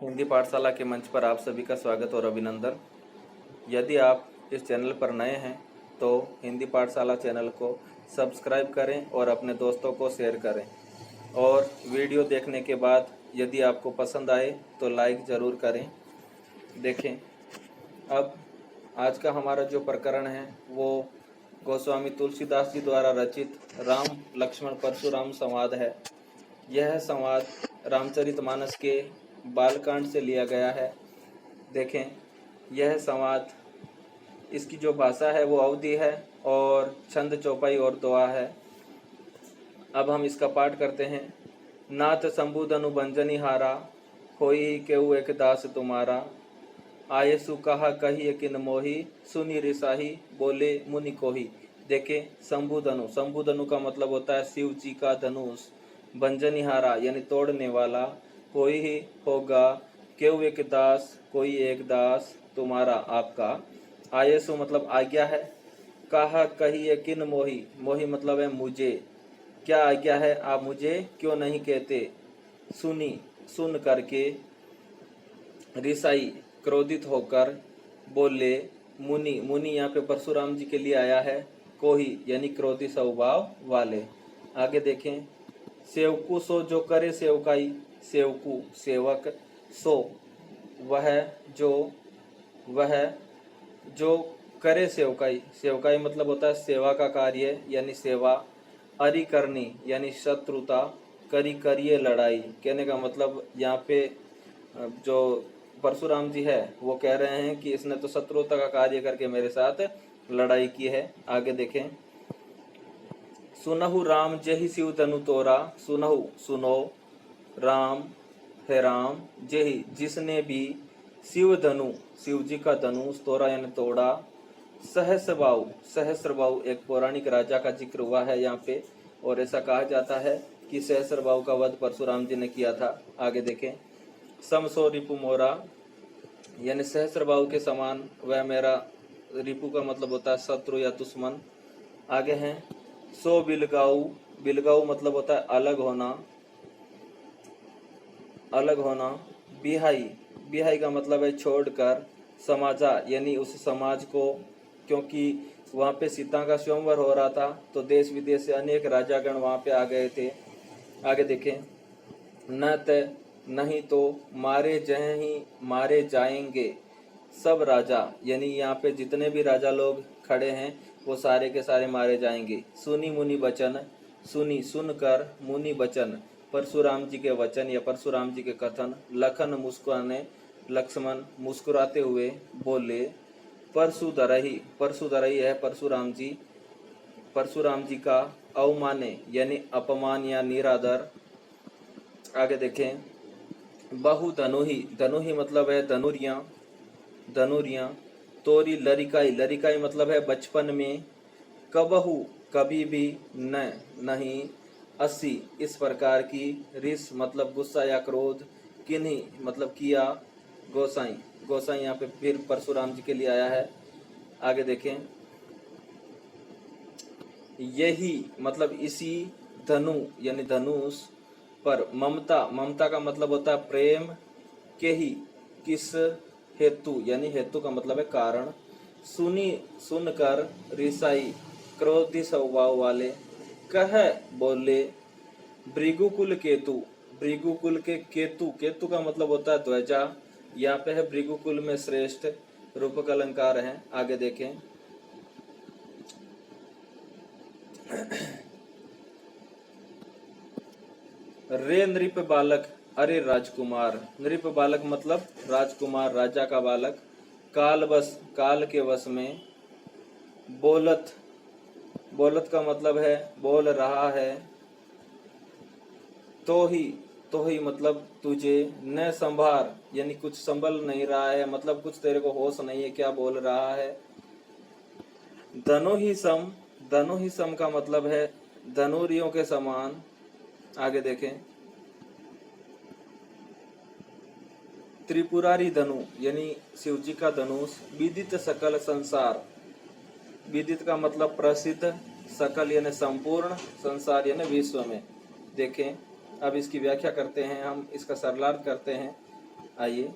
हिंदी पाठशाला के मंच पर आप सभी का स्वागत और अभिनंदन। यदि आप इस चैनल पर नए हैं तो हिंदी पाठशाला चैनल को सब्सक्राइब करें और अपने दोस्तों को शेयर करें, और वीडियो देखने के बाद यदि आपको पसंद आए तो लाइक ज़रूर करें। देखें, अब आज का हमारा जो प्रकरण है वो गोस्वामी तुलसीदास जी द्वारा रचित राम लक्ष्मण परशुराम संवाद है। यह संवाद रामचरितमानस के बालकांड से लिया गया है। देखें, यह संवाद, इसकी जो भाषा है वो अवधी है और छंद चौपाई और दोहा है। अब हम इसका पाठ करते हैं। नाथ संबुधनु बंजनी हारा, होई केहू एक दास तुम्हारा। आये सु कहा कही किन मोही, सुनी रिसाही बोले मुनि कोही। देखें, संबुधनु, संबुधनु का मतलब होता है शिव जी का धनुष। बंजनिहारा यानी तोड़ने वाला। कोई ही होगा, केहू एक दास, कोई एक दास, तुम्हारा आपका। आयसु मतलब आज्ञा है। कहा कहिए किन मोही, मोही मतलब है मुझे, क्या आज्ञा है, आप मुझे क्यों नहीं कहते। सुनी, सुन करके। रिसाई, क्रोधित होकर। बोले, मुनि, मुनि यहाँ पे परशुराम जी के लिए आया है। कोही यानी क्रोधी स्वभाव वाले। आगे देखें, सेवकु सो जो करे सेवकाई। सेवकु सेवक, सो वह जो करे सेवकाई। सेवकाई मतलब होता है सेवा का कार्य यानी सेवा। अरि करनी यानी शत्रुता। करी करिए लड़ाई, कहने का मतलब यहाँ पे जो परशुराम जी है वो कह रहे हैं कि इसने तो शत्रुता का कार्य करके मेरे साथ लड़ाई की है। आगे देखें, सुनहु राम जेहि शिव धनु तोरा। सुनहु सुनो, राम है राम, जेहि जिसने भी, शिव धनु शिव जी का धनुष, तोरा यानी तोड़ा। सहस्रबाहु, सहस्रबाहु एक पौराणिक राजा का जिक्र हुआ है यहाँ पे, और ऐसा कहा जाता है कि सहस्रबाहु का वध परशुराम जी ने किया था। आगे देखें, समसो रिपु मोरा यानी सहस्रबाहु के समान वह मेरा। रिपु का मतलब होता है शत्रु या दुश्मन। आगे हैं, सो बिलगाऊ, बिलगाऊ मतलब होता है अलग होना, अलग होना। बिहाई, बिहाई का मतलब है छोड़कर। समाजा यानी उस समाज को, क्योंकि वहाँ पे सीता का स्वयंवर हो रहा था तो देश विदेश से अनेक राजागण वहाँ पे आ गए थे। आगे देखें, न त नहीं तो मारे जह ही मारे जाएंगे सब राजा, यानी यहाँ पे जितने भी राजा लोग खड़े हैं वो सारे के सारे मारे जाएंगे। सुनी मुनि वचन, सुनी सुनकर, मुनि वचन परशुराम जी के वचन या परशुराम जी के कथन। लखन मुस्कुराने, लक्ष्मण मुस्कुराते हुए बोले। परशुधरहि, परशुधरहि है परशुराम जी, परशुराम जी का अवमाने यानी अपमान या निरादर। आगे देखें, बहु धनुहि, धनुहि मतलब है धनुरियां, धनुरियां। तोरी लरिकाई, लरिकाई मतलब है बचपन में। कबहु कभी भी, न नहीं। अस्सी इस प्रकार की। रिस मतलब गुस्सा या क्रोध। किन्हीं मतलब किया। गोसाई, गोसाई यहाँ पे फिर परशुराम जी के लिए आया है। आगे देखें, यही मतलब इसी, धनु यानी धनुष पर। ममता, ममता का मतलब होता है प्रेम। के ही किस हेतु यानी हेतु का मतलब है कारण। सुनी सुनकर, रिसाई क्रोधी स्वभाव वाले। कह बोले, भृगुकुल केतु, भृगुकुल के केतु, केतु का मतलब होता है ध्वजा। यहाँ पे है भृगुकुल में श्रेष्ठ, रूपक अलंकार है। आगे देखें, रे नृप बालक, अरे राजकुमार। नृप बालक मतलब राजकुमार, राजा का बालक। काल बस, काल के वश में। बोलत, बोलत का मतलब है बोल रहा है। तो ही मतलब तुझे। न संभार यानी कुछ संभल नहीं रहा है, मतलब कुछ तेरे को होश नहीं है क्या बोल रहा है। धनु ही सम, धनु ही सम का मतलब है धनुरियों के समान। आगे देखें, त्रिपुरारी धनु यानी शिव जी का धनुष। विदित सकल संसार, विदित का मतलब प्रसिद्ध, सकल यानी संपूर्ण, संसार यानी विश्व में। देखें, अब इसकी व्याख्या करते हैं हम, इसका सरलार्थ करते हैं। आइए,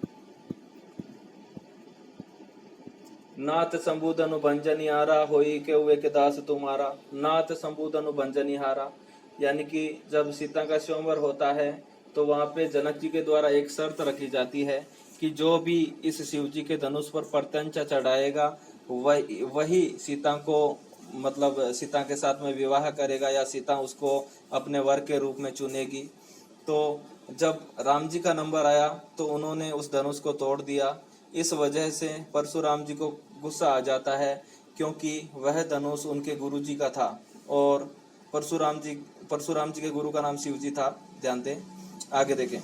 नाथ संबुधनु भंजनिहारा होई के हुए के दास तुम्हारा। नाथ संबुधनु भंजनिहारा, यानी कि जब सीता का स्वयंवर होता है तो वहां पे जनक जी के द्वारा एक शर्त रखी जाती है कि जो भी इस शिव जी के धनुष पर प्रत्यंचा चढ़ाएगा वही सीता को, मतलब सीता के साथ में विवाह करेगा या सीता उसको अपने वर के रूप में चुनेगी। तो जब राम जी का नंबर आया तो उन्होंने उस धनुष को तोड़ दिया। इस वजह से परशुराम जी को गुस्सा आ जाता है, क्योंकि वह धनुष उनके गुरु जी का था और परशुराम जी के गुरु का नाम शिव जी था। ध्यान दें, आगे देखें।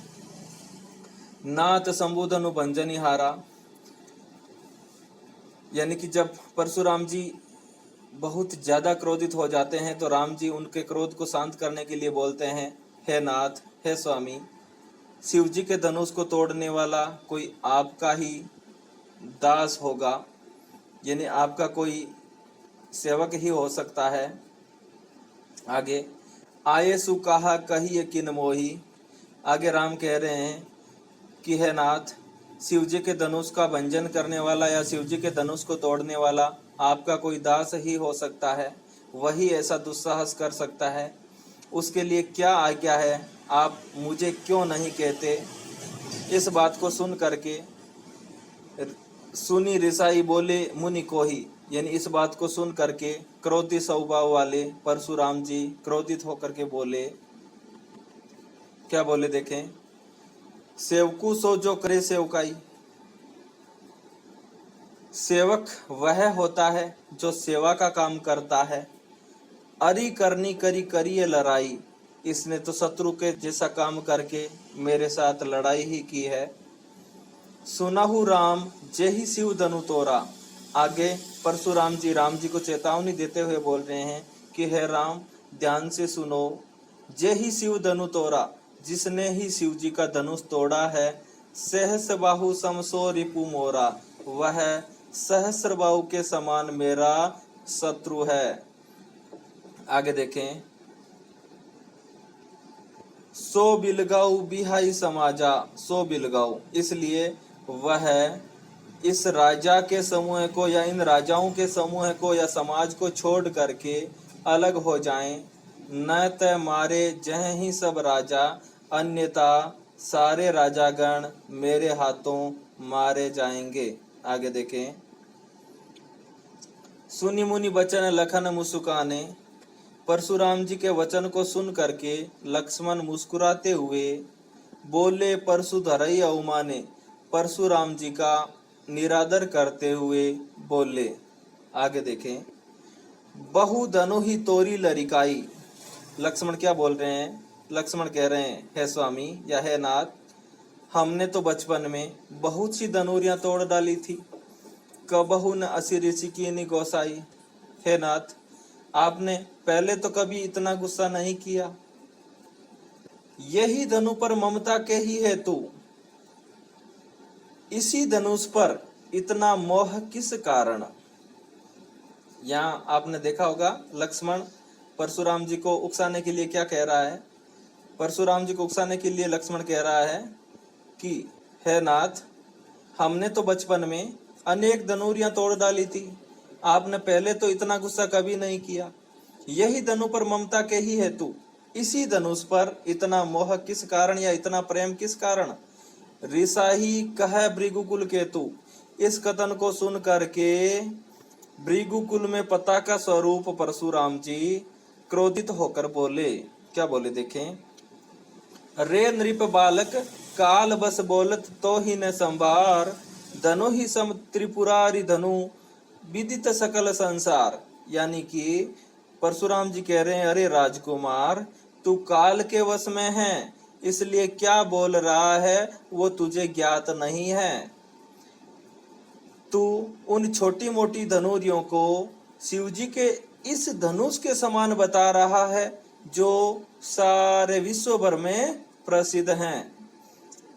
नाथ संबुधनु भंजनिहारा, यानी कि जब परशुराम जी बहुत ज्यादा क्रोधित हो जाते हैं तो राम जी उनके क्रोध को शांत करने के लिए बोलते हैं, हे नाथ, हे स्वामी, शिव जी के धनुष को तोड़ने वाला कोई आपका ही दास होगा, यानी आपका कोई सेवक ही हो सकता है। आगे, आये सु कहा कहिए किन मोही। आगे राम कह रहे हैं कि हे नाथ, शिव जी के धनुष का भंजन करने वाला या शिव जी के धनुष को तोड़ने वाला आपका कोई दास ही हो सकता है, वही ऐसा दुस्साहस कर सकता है। उसके लिए क्या आज्ञा है, आप मुझे क्यों नहीं कहते। इस बात को सुन करके सुनी रिसाई बोले मुनि कोही, यानी इस बात को सुन करके क्रोधी स्वभाव वाले परशुराम जी क्रोधित होकर के बोले, क्या बोले देखें, सेवकू सो जो करे सेवकाई। सेवक वह होता है जो सेवा का काम करता है। अरी करनी करी करिए लड़ाई, इसने तो शत्रु के जैसा काम करके मेरे साथ लड़ाई ही की है। सुनहु राम जेहि शिव धनु तोरा। आगे परशुराम जी राम जी को चेतावनी देते हुए बोल रहे हैं कि हे राम, ध्यान से सुनो, जेहि शिव धनु तोरा, जिसने ही शिव जी का धनुष तोड़ा है, सहस बाहु समसो रिपु मोरा, वह सहस्र बाहु के समान मेरा शत्रु है। आगे देखें, सो बिलगाऊ बिहाई समाजा। सो बिलगाऊ, इसलिए वह इस राजा के समूह को या इन राजाओं के समूह को या समाज को छोड़ करके अलग हो जाएं। न त मारे जह ही सब राजा, अन्यथा सारे राजागण मेरे हाथों मारे जाएंगे। आगे देखें, सुनि मुनि बचन लखन मुस्काने। परशुराम जी के वचन को सुन करके लक्ष्मण मुस्कुराते हुए बोले, परशु धरई अवमाने। परशुराम जी का निरादर करते हुए बोले। आगे देखें, बहु धनु ही तोरी लरिकाई। लक्ष्मण क्या बोल रहे हैं, लक्ष्मण कह रहे हैं, हे स्वामी या हे नाथ, हमने तो बचपन में बहुत सी धनुरियां तोड़ डाली थी, कबहु न असी ऋषि की नि गोसाई। हे नाथ, आपने पहले तो कभी इतना गुस्सा नहीं किया, यही धनु पर ममता के ही हेतु इसी धनुष पर इतना मोह किस कारण। यहाँ आपने देखा होगा लक्ष्मण परशुराम जी को उकसाने के लिए क्या कह रहा है। परशुराम जी को उकसाने के लिए लक्ष्मण कह रहा है कि हे नाथ, हमने तो बचपन में अनेक धनुरियां तोड़ डाली थी, आपने पहले तो इतना गुस्सा कभी नहीं किया, यही धनु पर ममता के ही हेतु इसी धनुष पर इतना मोह किस कारण या इतना प्रेम किस कारण। ऋषाही कह भृगुकुल केतु। इस कथन को सुन करके भृगुकुल में पता का स्वरूप परशुराम जी क्रोधित होकर बोले। क्या बोले देखें, रे नृप बालक काल बस बोलत तो ही न संभार, धनु ही सम त्रिपुरारी धनु विदित सकल संसार। यानी कि परशुराम जी कह रहे हैं, अरे राजकुमार, तू काल के वश में है, इसलिए क्या बोल रहा है वो तुझे ज्ञात नहीं है। तू उन छोटी मोटी धनुरियों को शिव जी के इस धनुष के समान बता रहा है जो सारे विश्व भर में प्रसिद्ध हैं।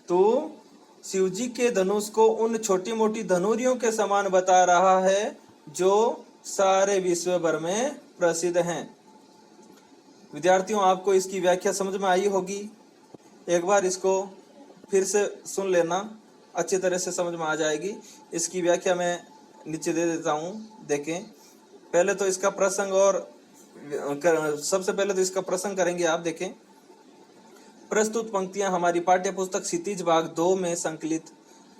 तू शिव जी के धनुष को उन छोटी मोटी धनुरियों के समान बता रहा है जो सारे विश्व भर में प्रसिद्ध हैं। विद्यार्थियों, आपको इसकी व्याख्या समझ में आई होगी। एक बार इसको फिर से सुन लेना अच्छी तरह से समझ में आ जाएगी। इसकी व्याख्या मैं नीचे दे देता हूँ। देखें, पहले तो इसका प्रसंग और सबसे पहले तो इसका प्रसंग करेंगे आप। देखें, प्रस्तुत पंक्तियां हमारी पाठ्य पुस्तक क्षितिज भाग 2 में संकलित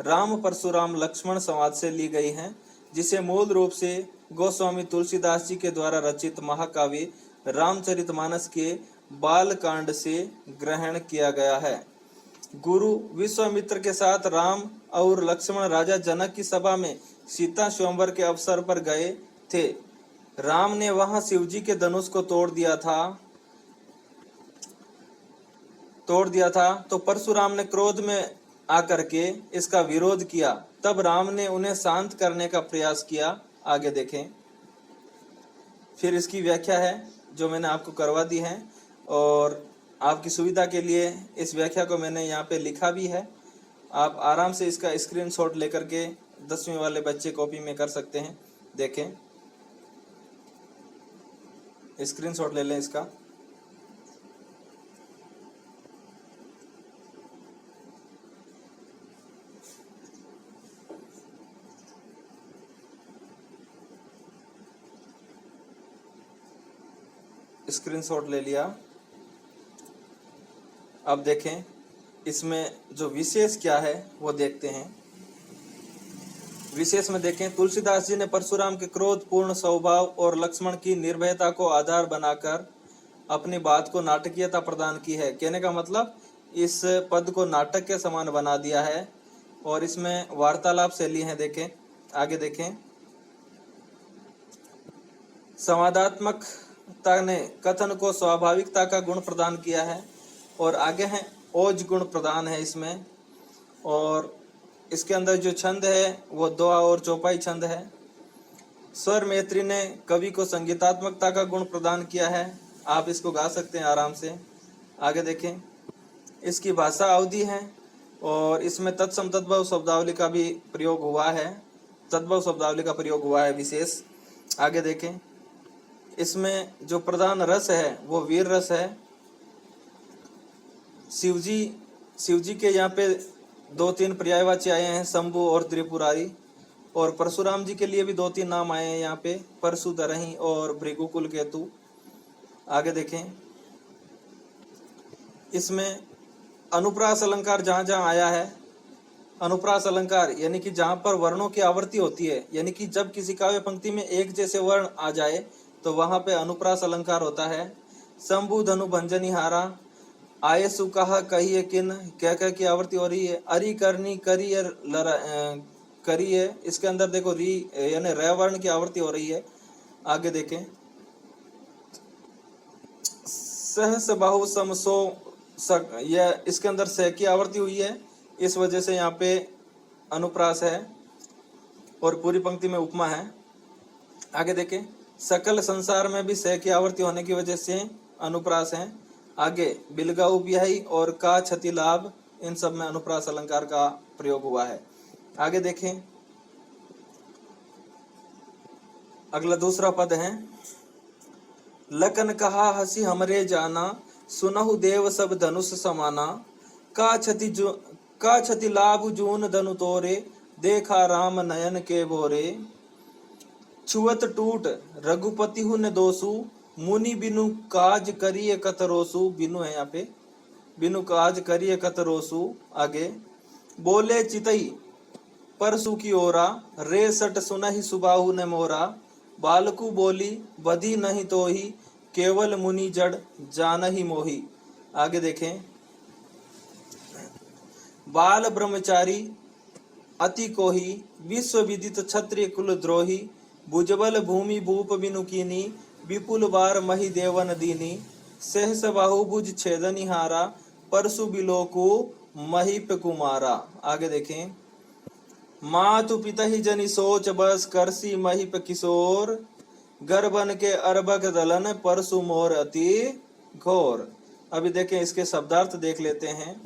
राम परशुराम लक्ष्मण संवाद से ली गई हैं, जिसे मूल रूप से गोस्वामी तुलसीदास जी के द्वारा रचित महाकाव्य रामचरितमानस के बालकांड से ग्रहण किया गया है। गुरु विश्वामित्र के साथ राम और लक्ष्मण राजा जनक की सभा में सीता स्वयंवर के अवसर पर गए थे। राम ने वहां शिवजी के धनुष को तोड़ दिया था तो परशुराम ने क्रोध में आकर के इसका विरोध किया। तब राम ने उन्हें शांत करने का प्रयास किया। आगे देखें, फिर इसकी व्याख्या है जो मैंने आपको करवा दी है, और आपकी सुविधा के लिए इस व्याख्या को मैंने यहाँ पे लिखा भी है। आप आराम से इसका स्क्रीनशॉट लेकर के 10वीं वाले बच्चे कॉपी में कर सकते हैं। देखें, स्क्रीनशॉट ले लें इसका। स्क्रीनशॉट ले लिया। अब देखें, इसमें जो विशेष क्या है वो देखते हैं। विशेष में देखें, तुलसीदास जी ने परशुराम के क्रोधपूर्ण स्वभाव और लक्ष्मण की निर्भयता को आधार बनाकर अपनी बात को नाटकीयता प्रदान की है। कहने का मतलब इस पद को नाटक के समान बना दिया है, और इसमें वार्तालाप शैली है। देखें, आगे देखें, संवादात्मकता ने कथन को स्वाभाविकता का गुण प्रदान किया है, और आगे है ओज गुण प्रदान है इसमें। और इसके अंदर जो छंद है वो दोहा और चौपाई छंद है। स्वर मैत्री ने कवि को संगीतात्मकता का गुण प्रदान किया है। आप इसको गा सकते हैं आराम से। आगे देखें, इसकी भाषा अवधि है, और इसमें तत्सम तद्भव शब्दावली का भी प्रयोग हुआ है। तद्भव शब्दावली का प्रयोग हुआ है विशेष। आगे देखें, इसमें जो प्रधान रस है वो वीर रस है। शिवजी के यहाँ पे 2-3 पर्यायवाची आए हैं, शंभु और त्रिपुरारी। और परशुराम जी के लिए भी 2-3 नाम आए हैं यहाँ पे, परशुधरही और भृगुकुल केतु। आगे देखें, इसमें अनुप्रास अलंकार जहाँ जहाँ आया है, अनुप्रास अलंकार यानी कि जहाँ पर वर्णों की आवर्ती होती है, यानी कि जब किसी काव्य पंक्ति में एक जैसे वर्ण आ जाए तो वहां पे अनुप्रास अलंकार होता है। शंभु धनु भंजनी हारा, आये सुकहा कहिए किन, क्या क्या की आवर्ती हो रही है। अरि करनी करिए करिए, इसके अंदर देखो री यानी रे वर्ण की आवर्ती हो रही है। आगे देखें, सहस बाहु समसो यह इसके अंदर सह की आवर्ती हुई है, इस वजह से यहाँ पे अनुप्रास है, और पूरी पंक्ति में उपमा है। आगे देखें, सकल संसार में भी सह की आवर्ती होने की वजह से अनुप्रास है। आगे बिलगाऊ बिहाई और का क्षति लाभ, इन सब में अनुप्रास अलंकार का प्रयोग हुआ है। आगे देखें, अगला दूसरा पद है, लखन कहा हसी हमरे जाना, सुनहु देव सब धनुष समाना, का क्षति लाभ जून धनु तोरे, देखा राम नयन के भोरे। छुअत टूट रघुपति हु न दोसु, मुनि बिनु काज करिए कतरोसु। बिनु है यहाँ पे, बिनु काज करिए कतरोसु। आगे बोले चितई परसु की ओरा, रे सट सुनहि सुबाहु न मोरा, बालकु बोली बधी नहीं तो ही, केवल मुनि जड़ जानहि मोही। आगे देखें, बाल ब्रह्मचारी अति कोही, विश्व विदित क्षत्रिय कुल द्रोही, भुजबल भूमि भूप बिनु कीनी, विपुल बार मही देवन दीनी, सहस बाहुभुज छेदनि हारा, परसु बिलोकु महीप कुमारा। आगे देखें, मातु पिता ही जनि सोच बस, करसी महीप किशोर, गर्भन के अरबक दलन, परसु मोर अति घोर। अभी देखें, इसके शब्दार्थ देख लेते हैं।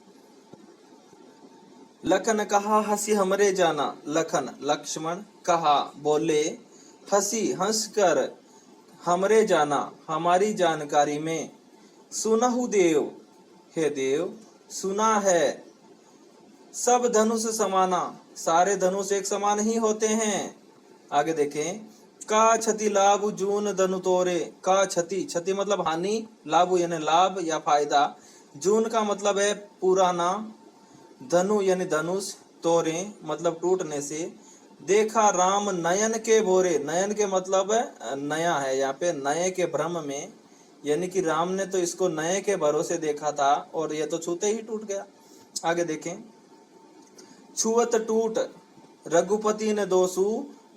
लखन कहा हसी हमरे जाना, लखन लक्ष्मण, कहा बोले, हसी हंसकर, हमरे जाना हमारी जानकारी में, सुनहु देव हे देव सुना है, सब धनुष समाना, सारे धनुष एक समान ही होते हैं। आगे देखें, का क्षति लाभ जून धनु तोरे, का क्षति, क्षति मतलब हानि, लाभ यानी लाभ या फायदा, जून का मतलब है पुराना, धनु यानी धनुष, तोरे मतलब टूटने से, देखा राम नयन के भोरे, नयन के मतलब है नया है, यहाँ पे नए के भ्रम में, यानी कि राम ने तो इसको नए के भरोसे देखा था और ये तो छूते ही टूट गया। आगे देखें, छुअत टूट रघुपति ने दोसु,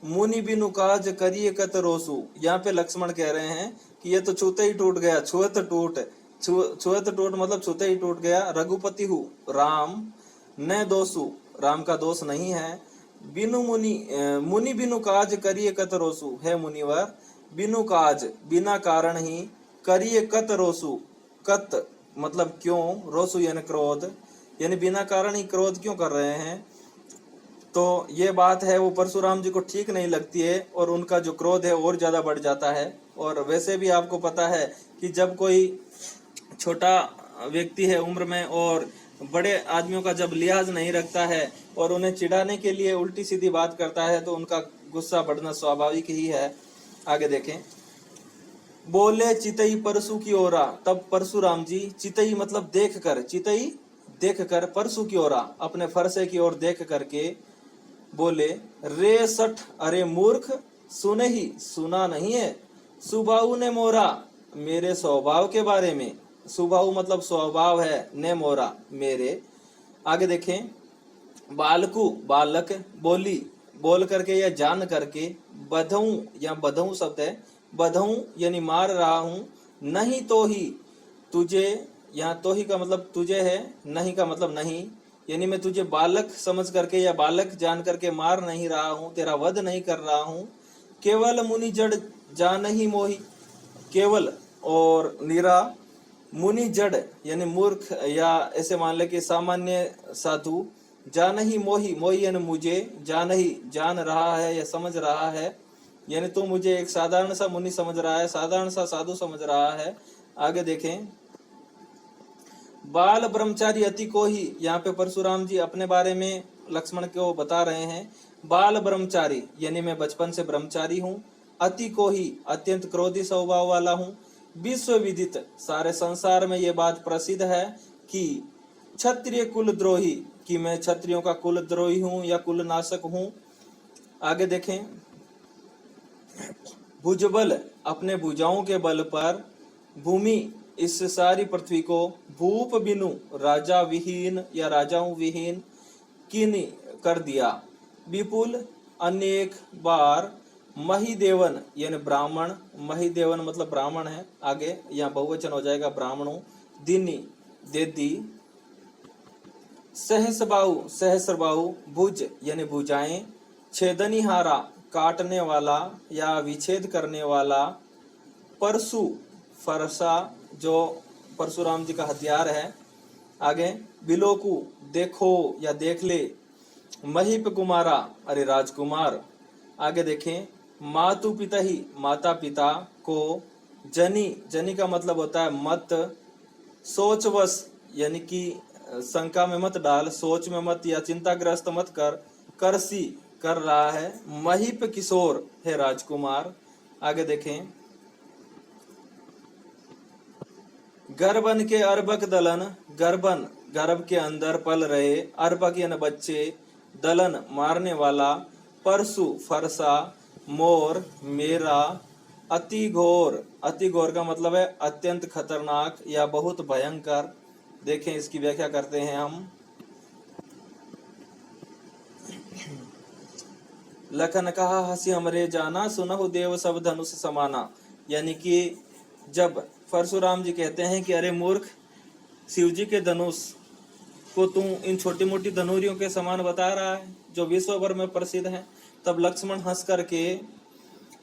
मुनि बिनु काज करिए कत रोसु। यहाँ पे लक्ष्मण कह रहे हैं कि ये तो छूते ही टूट गया, छुअत टूट, छुअत टूट मतलब छूते ही टूट गया। रघुपति हु राम, न दोसु राम का दोष नहीं है, बिनु मुनि बिनु काज करिए कत रोसु, है मुनिवर बिनु काज बिना कारण ही, करिए कत रोसु, कत मतलब क्यों, रोसु यानी क्रोध, यानी बिना कारण ही क्रोध क्यों कर रहे हैं। तो ये बात है वो परशुराम जी को ठीक नहीं लगती है और उनका जो क्रोध है और ज्यादा बढ़ जाता है। और वैसे भी आपको पता है कि जब कोई छोटा व्यक्ति है उम्र में और बड़े आदमियों का जब लिहाज नहीं रखता है और उन्हें चिढ़ाने के लिए उल्टी सीधी बात करता है तो उनका गुस्सा बढ़ना स्वाभाविक ही है। आगे देखें, बोले चितई परसु की ओरा, तब परशुराम जी, चितई मतलब देख कर, चितई देख कर, परसु की ओरा अपने फरसे की ओर देख करके बोले, रे सठ अरे मूर्ख, सुने ही सुना नहीं है, सुबाऊ ने मोरा मेरे स्वभाव के बारे में, सुबाऊ मतलब स्वभाव है, ने मोरा मेरे। आगे देखें, बालकु बालक, बोली बोल करके या जान करके, बधऊ या बधऊ शब्द है, बधऊ यानी मार रहा हूं, नहीं तो ही तुझे, यहाँ तो ही का मतलब तुझे है, नहीं का मतलब नहीं, यानी मैं तुझे बालक समझ करके या बालक जान करके मार नहीं रहा हूँ, तेरा वध नहीं कर रहा हूँ। केवल मुनि जड़ जान ही मोही, केवल और निरा, मुनि जड़ यानी मूर्ख या ऐसे मान ले कि सामान्य साधु, जान ही मोही, मोही यानी मुझे, जान ही जान रहा है या समझ रहा है, यानी तू मुझे एक साधारण सा मुनि समझ रहा है, साधारण सा साधु समझ रहा है। आगे देखें, बाल ब्रह्मचारी अति को ही, यहाँ पे परशुराम जी अपने बारे में लक्ष्मण को बता रहे हैं, बाल ब्रह्मचारी यानी मैं बचपन से ब्रह्मचारी हूँ, अति को ही अत्यंत क्रोधी स्वभाव वाला हूँ, विश्व विदित सारे संसार में ये बात प्रसिद्ध है कि क्षत्रिय कुल द्रोही, कि मैं क्षत्रियों का कुल द्रोही हूँ या कुल नाशक हूँ। आगे देखें, भुजबल अपने भुजाओं के बल पर, भूमि इस सारी पृथ्वी को, भूप बिनु राजा विहीन या राजाओं विहीन, किन कर दिया, विपुल अनेक बार, महिदेवन यानी ब्राह्मण, महिदेवन मतलब ब्राह्मण है। आगे यहाँ बहुवचन हो जाएगा ब्राह्मणों, दिनी देदी, सहस्रबाहु सहस्रबाहु, भुज यानी भुजाएं, छेदनिहारा काटने वाला या विच्छेद करने वाला, परशु फरसा जो परशुराम जी का हथियार है। आगे, बिलोकु देखो या देख ले, महिप कुमारा अरे राजकुमार। आगे देखें, मातु पिता ही माता पिता को, जनी जनी का मतलब होता है मत, सोचवश यानी कि शंका में मत डाल, सोच में मत या चिंताग्रस्त मत कर, करसी कर रहा है, महिप किशोर है राजकुमार। आगे देखें, गर्भन के अर्भक दलन, गर्भन गर्भ के अंदर पल रहे, अर्भक यानी बच्चे, दलन मारने वाला, परशु फरसा, मोर मेरा, अति घोर, अति घोर का मतलब है अत्यंत खतरनाक या बहुत भयंकर। देखें इसकी व्याख्या करते हैं हम। लखन कहा हंसी हमरे जाना, सुनहु देव सब धनुष समाना, यानी कि जब परशुराम जी कहते हैं कि अरे मूर्ख, शिव जी के धनुष को तू इन छोटी मोटी धनुरियों के समान बता रहा है जो विश्व भर में प्रसिद्ध हैं, तब लक्ष्मण हंस करके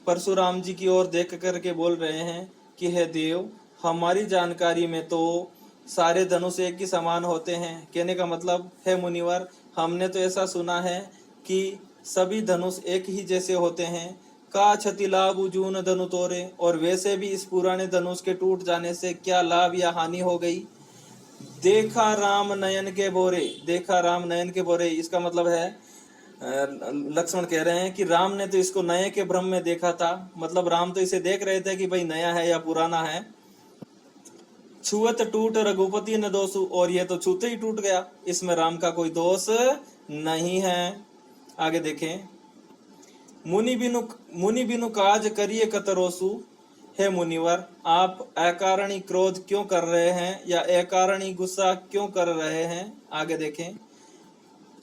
परशुराम जी की ओर देख करके बोल रहे हैं कि हे देव, हमारी जानकारी में तो सारे धनुष एक ही समान होते हैं। कहने का मतलब है मुनिवर, हमने तो ऐसा सुना है कि सभी धनुष एक ही जैसे होते हैं। का क्षति लाभ जून धनु तोरे, और वैसे भी इस पुराने धनुष के टूट जाने से क्या लाभ या हानि हो गई। देखा राम नयन के बोरे, देखा राम नयन के बोरे, इसका मतलब है लक्ष्मण कह रहे हैं कि राम ने तो इसको नए के भ्रम में देखा था, मतलब राम तो इसे देख रहे थे कि भाई नया है या पुराना है। छुअत टूट रघुपति न दोषु, और ये तो छूते ही टूट गया, इसमें राम का कोई दोष नहीं है। आगे देखें, मुनि बिनु काज करिए कतरोसु, हे मुनिवर आप अकारणी क्रोध क्यों कर रहे हैं या अकारणी गुस्सा क्यों कर रहे हैं। आगे देखें,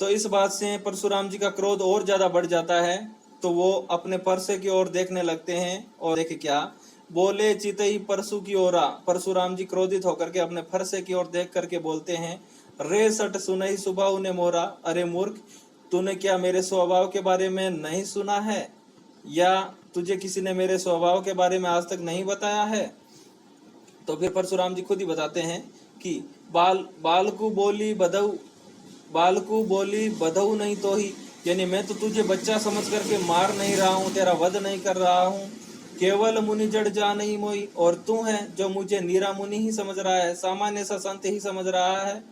तो इस बात से परशुराम जी का क्रोध और ज्यादा बढ़ जाता है, तो वो अपने परसे की ओर देखने लगते हैं। और देखे क्या बोले, चितई परसु की ओरा, परशुराम जी क्रोधित होकर के अपने फरसे की ओर देख करके बोलते हैं, रे सट सुनई सुभाव ने मोरा, अरे मूर्ख तूने क्या मेरे स्वभाव के बारे में नहीं सुना है, या तुझे किसी ने मेरे स्वभाव के बारे में आज तक नहीं बताया है। तो फिर परशुराम जी खुद ही बताते हैं कि बालकू बोली बधऊ नहीं तो ही, यानी मैं तो तुझे बच्चा समझ करके मार नहीं रहा हूँ, तेरा वध नहीं कर रहा हूँ। केवल मुनि जड़ जा नहीं मोई, और तू है जो मुझे नीरा मुनि ही समझ रहा है, सामान्य सा संत ही समझ रहा है।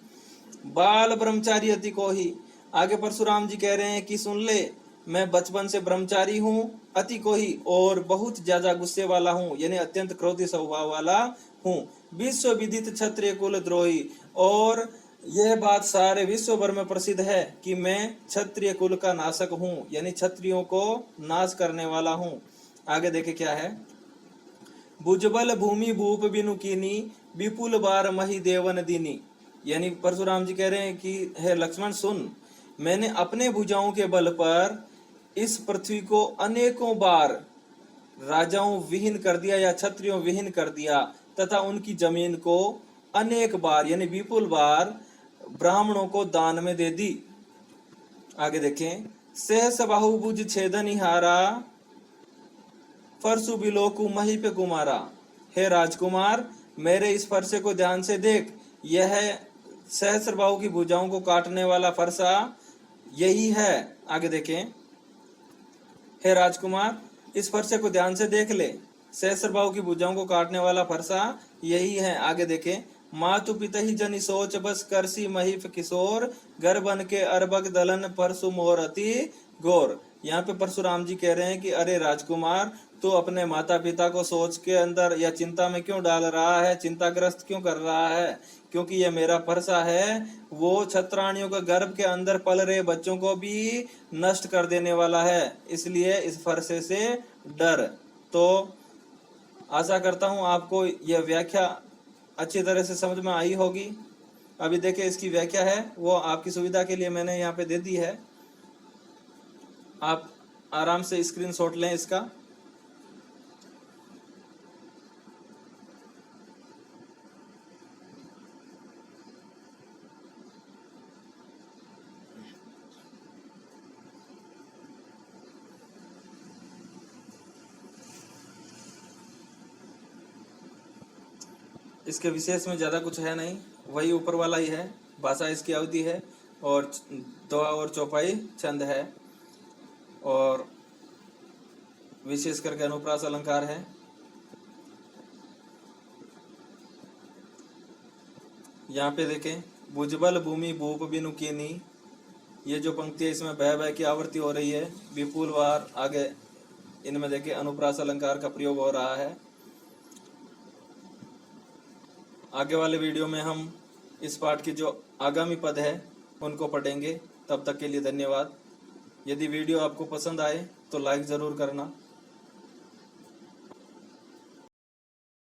बाल ब्रह्मचारी अति को ही, आगे परशुराम जी कह रहे हैं कि सुन ले, मैं बचपन से ब्रह्मचारी हूँ, अति को ही, और बहुत ज्यादा गुस्से वाला हूँ, यानी अत्यंत क्रोधी स्वभाव वाला हूँ। विश्व विदित क्षत्रिय कुल द्रोही, और यह बात सारे विश्व भर में प्रसिद्ध है कि मैं क्षत्रिय कुल का नाशक हूँ, यानी क्षत्रियों को नाश करने वाला हूँ। आगे देखे क्या है, भुजबल भूमि भूप बिनु कीनी, विपुल बार मही देवन दीनी, यानी परशुराम जी कह रहे हैं कि हे लक्ष्मण सुन, मैंने अपने भुजाओं के बल पर इस पृथ्वी को अनेकों बार राजाओं विहीन कर दिया या क्षत्रियों विहीन कर दिया, तथा उनकी जमीन को अनेक बार यानी विपुल बार ब्राह्मणों को दान में दे दी। आगे देखें, सहस बाहुभुज छेदन हारा, फरसु बिलोकु मही पे कुमारा, हे राजकुमार मेरे इस फरसे को ध्यान से देख, यह सहस्र बाहु की भुजाओं को काटने वाला फरसा यही है। आगे देखें, हे राजकुमार इस फरसे को ध्यान से देख ले, सहस्र बाहु की भुजाओं को काटने वाला फरसा यही है। आगे देखें, मातु पिता ही जनि सोच बस करसी महिफ किशोर, घर बन के अरबक दलन परसु मोर अति गौर। यहाँ पे परशुराम जी कह रहे हैं कि अरे राजकुमार तू अपने माता पिता को सोच के अंदर या चिंता में क्यों डाल रहा है, चिंताग्रस्त क्यों कर रहा है, क्योंकि ये मेरा फरसा है, वो छत्राणियों के गर्भ के अंदर पल रहे बच्चों को भी नष्ट कर देने वाला है, इसलिए इस फरसे से डर। तो आशा करता हूँ आपको यह व्याख्या अच्छी तरह से समझ में आई होगी। अभी देखिए इसकी व्याख्या है वो आपकी सुविधा के लिए मैंने यहाँ पे दे दी है, आप आराम से स्क्रीनशॉट लें इसका। इसके विशेष में ज़्यादा कुछ है नहीं, वही ऊपर वाला ही है। भाषा इसकी अवधि है और दोहा और चौपाई छंद है और विशेष करके अनुप्रास अलंकार है। यहाँ पे देखें, भुजबल भूमि भूप बिनु कीनी, ये जो पंक्ति है इसमें बह बह की आवृत्ति हो रही है। विपुल वार, आगे इनमें देखें अनुप्रास अलंकार का प्रयोग हो रहा है। आगे वाले वीडियो में हम इस पाठ के जो आगामी पद है उनको पढ़ेंगे। तब तक के लिए धन्यवाद। यदि वीडियो आपको पसंद आए तो लाइक ज़रूर करना।